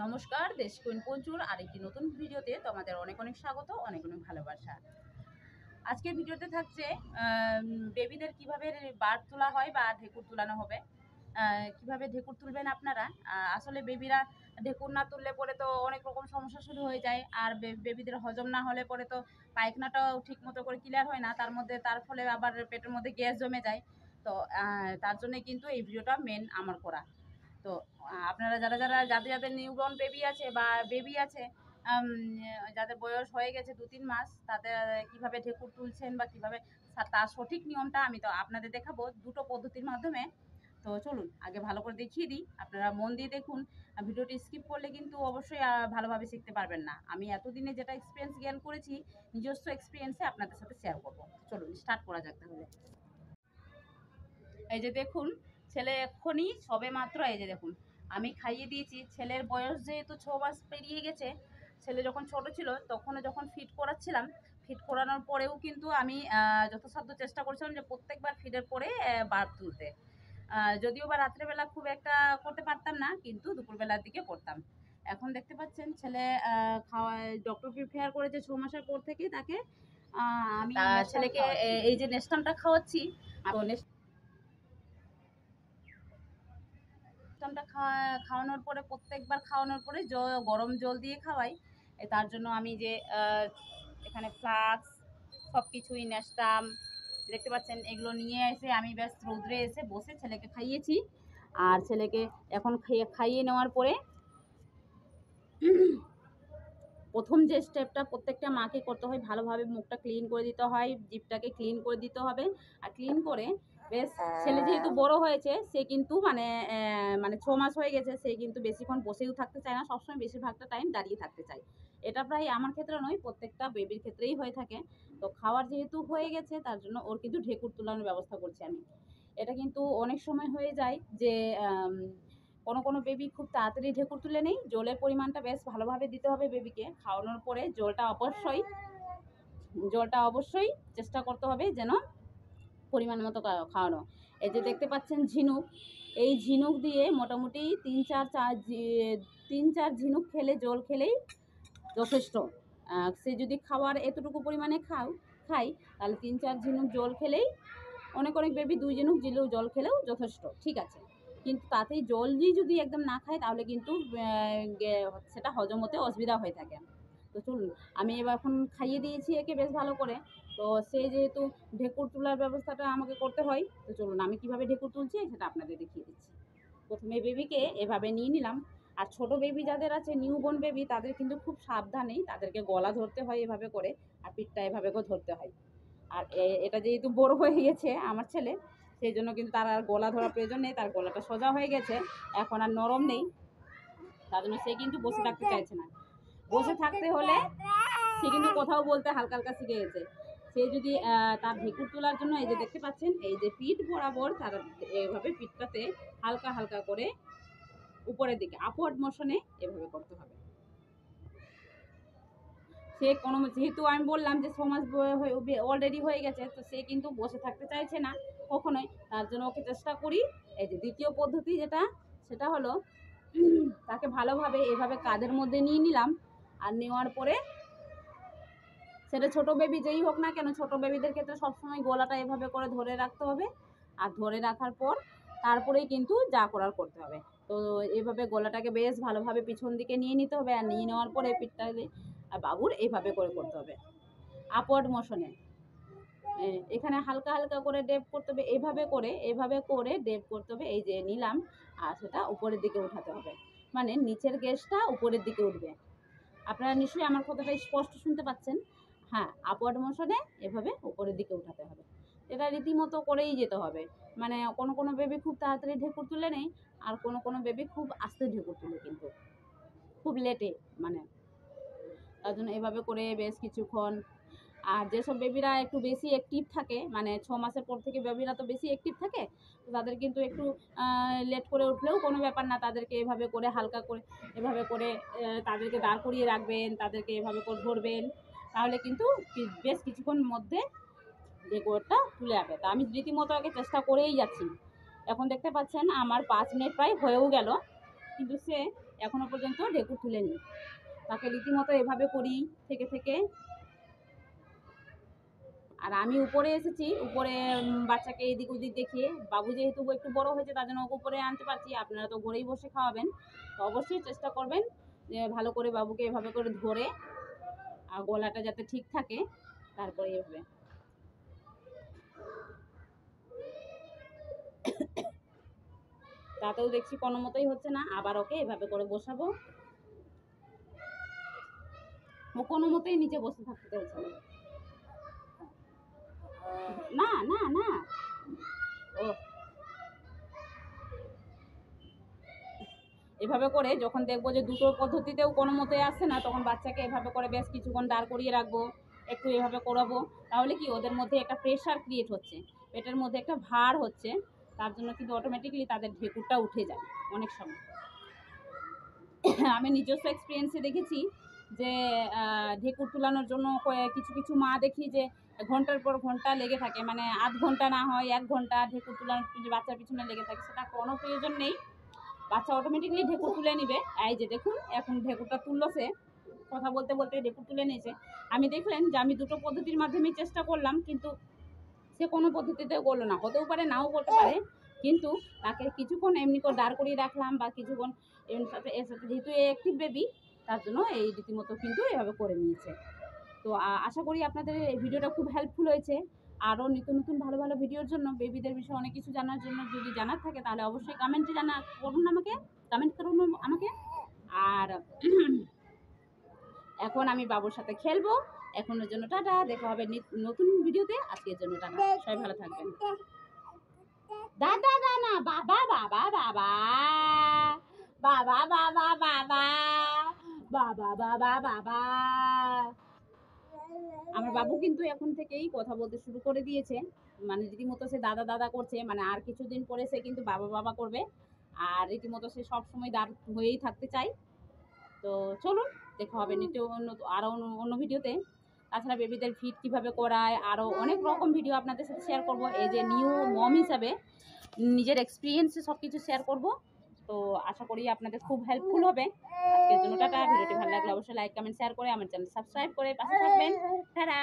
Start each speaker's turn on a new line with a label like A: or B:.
A: নমস্কার, দেশ কুইন পঞ্চুর আরেকটি নতুন ভিডিওতে তোমাদের অনেক অনেক স্বাগত, অনেক অনেক ভালোবাসা। আজকের ভিডিওতে থাকছে বেবিদের কিভাবে বার্থ তোলা হয় বা ঢেকুর তুলানো হবে, কিভাবে ঢেকুর তুলবেন আপনারা। আসলে বেবিরা ঢেকুর না তুললে পরে তো অনেক রকম সমস্যা শুরু হয়ে যায়, আর বেবিদের হজম না হলে পরে তো পায়খানাটাও ঠিক মতো করে ক্লিয়ার হয় না, তার ফলে আবার পেটের মধ্যে গ্যাস জমে যায়। তো তার জন্য কিন্তু এই ভিডিওটা মেন আমার করা। তো আপনারা যাদের নিউবর্ন বেবি আছে বা বেবি আছে, যাদের বয়স হয়ে গেছে 2-3 মাস, তাদের কিভাবে ঢেকুর তুলছেন বা কিভাবে তার সঠিক নিয়মটা আমি তো আপনাদের দেখাবো দুটো পদ্ধতির মাধ্যমে। তো চলুন আগে ভালো করে দেখিয়ে দিই, আপনারা মন দিয়ে দেখুন। ভিডিওটি স্কিপ করলে কিন্তু অবশ্যই ভালোভাবে শিখতে পারবেন না। আমি এতদিনে যেটা এক্সপিরিয়েন্স জ্ঞান করেছি, নিজস্ব এক্সপিরিয়েন্সে আপনাদের সাথে শেয়ার করবো। চলুন স্টার্ট করা যাক তাহলে। এই যে দেখুন, ছেলে এক্ষুনি সবে মাত্র, এই যে দেখুন আমি খাইয়ে দিয়েছি। ছেলের বয়স যেহেতু 6 মাস পেরিয়ে গেছে, ছেলে যখন ছোট ছিল তখন যখন ফিড করাচ্ছিলাম, ফিড করানোর পরেও কিন্তু আমি যথাসাধ্য চেষ্টা করছিলাম যে প্রত্যেকবার ফিডের পরে বার্থ তুলতে। যদিও বা রাত্রেবেলা খুব একটা করতে পারতাম না, কিন্তু দুপুরবেলার দিকে করতাম। এখন দেখতে পাচ্ছেন ছেলে খাওয়া ডক্টর প্রিপেয়ার করেছে 6 মাসের পর থেকে তাকে। আমি ছেলেকে এই যে নেস্টামটা খাওয়াচ্ছি। নেস্টামটা খাওয়ানোর পরে, প্রত্যেকবার খাওয়ানোর পরে গরম জল দিয়ে খাওয়াই। তার জন্য আমি যে এখানে ফ্লাক্স সব কিছুই, নেস্টাম দেখতে পাচ্ছেন, এগুলো নিয়ে এসে আমি ব্যাস রৌদ্রে এসে বসে ছেলেকে খাইয়েছি। আর ছেলেকে এখন খাইয়ে নেওয়ার পরে প্রথম যে স্টেপটা প্রত্যেকটা মাকে করতে হয়, ভালোভাবে মুখটা ক্লিন করে দিতে হয়, জিভটাকে ক্লিন করে দিতে হবে। আর ক্লিন করে বেশ, ছেলে যেহেতু বড় হয়েছে, সে কিন্তু মানে 6 মাস হয়ে গেছে, সে কিন্তু বেশিক্ষণ বসেও থাকতে চায় না, সবসময় বেশিরভাগটা টাইম দাঁড়িয়ে থাকতে চায়। এটা প্রায় আমার ক্ষেত্রে নয়, প্রত্যেকটা বেবির ক্ষেত্রেই হয়ে থাকে। তো খাওয়ার যেহেতু হয়ে গেছে, তার জন্য ওর কিন্তু ঢেকুর তোলানোর ব্যবস্থা করছি আমি। এটা কিন্তু অনেক সময় হয়ে যায় যে কোনো বেবি খুব তাড়াতাড়ি ঢেকুর তুলে নেই। জলের পরিমাণটা বেশ ভালোভাবে দিতে হবে বেবিকে খাওয়ানোর পরে। জলটা অবশ্যই চেষ্টা করতে হবে যেন পরিমাণ মতো খাওয়ানো। এই যে দেখতে পাচ্ছেন ঝিনুক, এই ঝিনুক দিয়ে মোটামুটি 3-4 ঝিনুক জল খেলেই যথেষ্ট। সে যদি খাওয়ার এতটুকু পরিমাণে খাই, তাহলে 3-4 ঝিনুক জল খেলেই, অনেক বেবি 2 ঝিনুক জল খেলেও যথেষ্ট, ঠিক আছে। কিন্তু তাতেই জল দিয়ে যদি একদম না খায়, তাহলে কিন্তু সেটা হজম হতে অসুবিধা হয়ে থাকে। তো চলুন, আমি এবার এখন খাইয়ে দিয়েছি একে বেশ ভালো করে। তো সে যেহেতু ঢেকুর তোলার ব্যবস্থাটা আমাকে করতে হয়, তো চলুন আমি কিভাবে ঢেকুর তুলছি সেটা আপনাদের দেখিয়ে দিচ্ছি। প্রথমে বেবিকে এভাবে নিয়ে নিলাম। আর ছোট বেবি যাদের আছে, নিউবর্ন বেবি, তাদের কিন্তু খুব সাবধানেই তাদেরকে গলা ধরতে হয় এভাবে করে, আর পিঠটা এভাবে করে ধরতে হয়। আর এটা যেহেতু বড় হয়ে গেছে আমার ছেলে, সেই জন্য কিন্তু তার আর গলা ধরার প্রয়োজন নেই, তার গলাটা সোজা হয়ে গেছে, এখন আর নরম নেই। তার জন্য সে কিন্তু বসে থাকতে চাইছে না। বসে থাকতে হলে সে কিন্তু কোথাও বলতে হালকা হালকা শিখে গেছে। সে যদি তার ঢেকুর তোলার জন্য, এই যে দেখতে পাচ্ছেন, এই যে পিঠ বরাবর তার এভাবে পিঠটাতে হালকা হালকা করে উপরের দিকে আপওয়ার্ড মোশনে এভাবে করতে হবে। সে যেহেতু আমি বললাম যে 6 মাস অলরেডি হয়ে গেছে, তো সে কিন্তু বসে থাকতে চাইছে না কখনোই। তার জন্য ওকে চেষ্টা করি, এই যে দ্বিতীয় পদ্ধতি সেটা হলো তাকে ভালোভাবে এভাবে কাঁধের মধ্যে নিয়ে নিলাম। আর নেওয়ার পরে, সেটা ছোট বেবি যেই হোক না কেন, ছোট বেবিদের ক্ষেত্রে সবসময় গলাটা এভাবে করে ধরে রাখতে হবে। আর ধরে রাখার পর তারপরেই কিন্তু যা করার করতে হবে। তো এভাবে গলাটাকে বেশ ভালোভাবে পিছন দিকে নিয়ে নিতে হবে। আর নিয়ে নেওয়ার পরে পিঠটা বাবুর এইভাবে করে করতে হবে আপওয়ার্ড মোশনে। এখানে হালকা হালকা করে ডেপ করতে হবে, এভাবে করে ডেপ করতে হবে। এই যে নিলাম, আর সেটা উপরের দিকে উঠাতে হবে, মানে নিচের গ্যাসটা উপরের দিকে উঠবে। আপনারা নিশ্চয়ই আমার কথাটা স্পষ্ট শুনতে পাচ্ছেন। হ্যাঁ, আপওয়ার্ড মোশনে এভাবে উপরের দিকে উঠাতে হবে। এটা রীতিমতো করেই যেতে হবে। মানে কোনো বেবি খুব তাড়াতাড়ি ঢেকুর তুলে নেই, আর কোনো বেবি খুব আস্তে ঢেকুর তুলে, কিন্তু খুব লেটে, মানে তার জন্য এভাবে করে বেশ কিছুক্ষণ। আর যেসব বেবিরা একটু বেশি অ্যাক্টিভ থাকে, মানে 6 মাসের পর থেকে বেবিরা তো বেশি অ্যাক্টিভ থাকে, তো তাদের কিন্তু একটু লেট করে উঠলেও কোনো ব্যাপার না। তাদেরকে এভাবে করে হালকা করে এভাবে করে তাদেরকে দাঁড় করিয়ে রাখবেন, তাদেরকে এভাবে করে ধরবেন, তাহলে কিন্তু বেশ কিছুক্ষণ মধ্যে ঢেকুরটা তুলে যাবে। তো আমি রীতিমতো আগে চেষ্টা করেই যাচ্ছি। এখন দেখতে পাচ্ছেন আমার 5 মিনিট প্রায় হয়েও গেল, কিন্তু সে এখনো পর্যন্ত ঢেকুর তুলেনি। তাকে রীতিমতো এভাবে করি থেকে থেকে। আর আমি উপরে এসেছি, উপরে বাচ্চাকে এদিক ওদিক দেখিয়ে, বাবু যেহেতু একটু বড় হয়েছে তার জন্য ওকে উপরে আনতে পারছি। আপনারা তো ঘরেই বসে খাওয়াবেন, তো অবশ্যই চেষ্টা করবেন যে ভালো করে বাবুকে এভাবে করে ধরে, আর গলাটা যাতে ঠিক থাকে, তারপরে এভাবে। তাতেও দেখছি কোনো মতোই হচ্ছে না, আবার ওকে এভাবে করে বসাবো। ও কোনো মতেই নিচে বসে থাকতে চাইছে না, না না না। ও এভাবে করে যখন দেখবো যে দুটো পদ্ধতিতেও কোনো মতে আসছে না, তখন বাচ্চাকে এভাবে করে বেশ কিছুক্ষণ দাঁড় করিয়ে রাখবো, একটু এভাবে করাবো। তাহলে কি ওদের মধ্যে একটা প্রেশার ক্রিয়েট হচ্ছে, পেটের মধ্যে একটা ভার হচ্ছে, তার জন্য কিন্তু অটোমেটিক্যালি তাদের ঢেকুরটা উঠে যায় অনেক সময়। আমি নিজস্ব এক্সপিরিয়েন্সে দেখেছি যে ঢেকুর তুলানোর জন্য কিছু কিছু মা দেখি যে ঘন্টার পর ঘন্টা লেগে থাকে, মানে আধ ঘন্টা না হয় 1 ঘন্টা ঢেকুর তুলানোর বাচ্চার পিছনে লেগে থাকে। সেটা কোনো প্রয়োজন নেই, বাচ্চা অটোমেটিকলি ঢেকুর তুলে নিবে। এই যে দেখুন এখন ঢেকুরটা তুললো, সে কথা বলতে বলতে ঢেকুর তুলে নিয়েছে। আমি দেখলেন যে আমি দুটো পদ্ধতির মাধ্যমেই চেষ্টা করলাম, কিন্তু সে কোনো পদ্ধতিতে করলো না। হতেও পারে নাও করতে পারে, কিন্তু তাকে কিছুক্ষণ এমনি করে দাঁড় করিয়ে রাখলাম বা কিছুক্ষণ এর সাথে যেহেতু অ্যাক্টিভ বেবি, তার জন্য এই রীতিমতো কিন্তু এভাবে করে নিয়েছে। তো আশা করি আপনাদের এই ভিডিওটা খুব হেল্পফুল হয়েছে। আরও নিত্য নতুন ভালো ভালো ভিডিওর জন্য, বেবিদের বিষয়ে অনেক কিছু জানার জন্য যদি জানার থাকে তাহলে অবশ্যই কমেন্টে করুন আমাকে, কমেন্ট করুন আমাকে। আর এখন আমি বাবুর সাথে খেলবো। এখনের জন্য টাটা, দেখা হবে নতুন ভিডিওতে। আজকের জন্য টাটা, সবাই ভালো থাকবেন। দাদা দানা বাবা বাবা বাবা বাবা বাবা বাবা বাবা বাবা বাবা। আমার বাবু কিন্তু এখন থেকেই কথা বলতে শুরু করে দিয়েছে, মানে রীতিমতো সে দাদা দাদা করছে, মানে আর কিছুদিন পরে সে কিন্তু বাবা বাবা করবে। আর রীতিমতো সে সবসময় দাঁড় হয়েই থাকতে চায়। তো চলুন, দেখা হবে আরও অন্য ভিডিওতে। তাছাড়া বেবিদের ফিড কীভাবে করায় আরও অনেক রকম ভিডিও আপনাদের সাথে শেয়ার করব। এই যে নিউ মম হিসাবে নিজের এক্সপিরিয়েন্সে সব কিছু শেয়ার করব। তো আশা করি আপনাদের খুব হেল্পফুল হবে। আজকের জন্য টাটা। ভিডিওটি ভালো লাগলে অবশ্যই লাইক কমেন্ট শেয়ার করে আমার চ্যানেল সাবস্ক্রাইব করে পাশে থাকবেন। টাটা।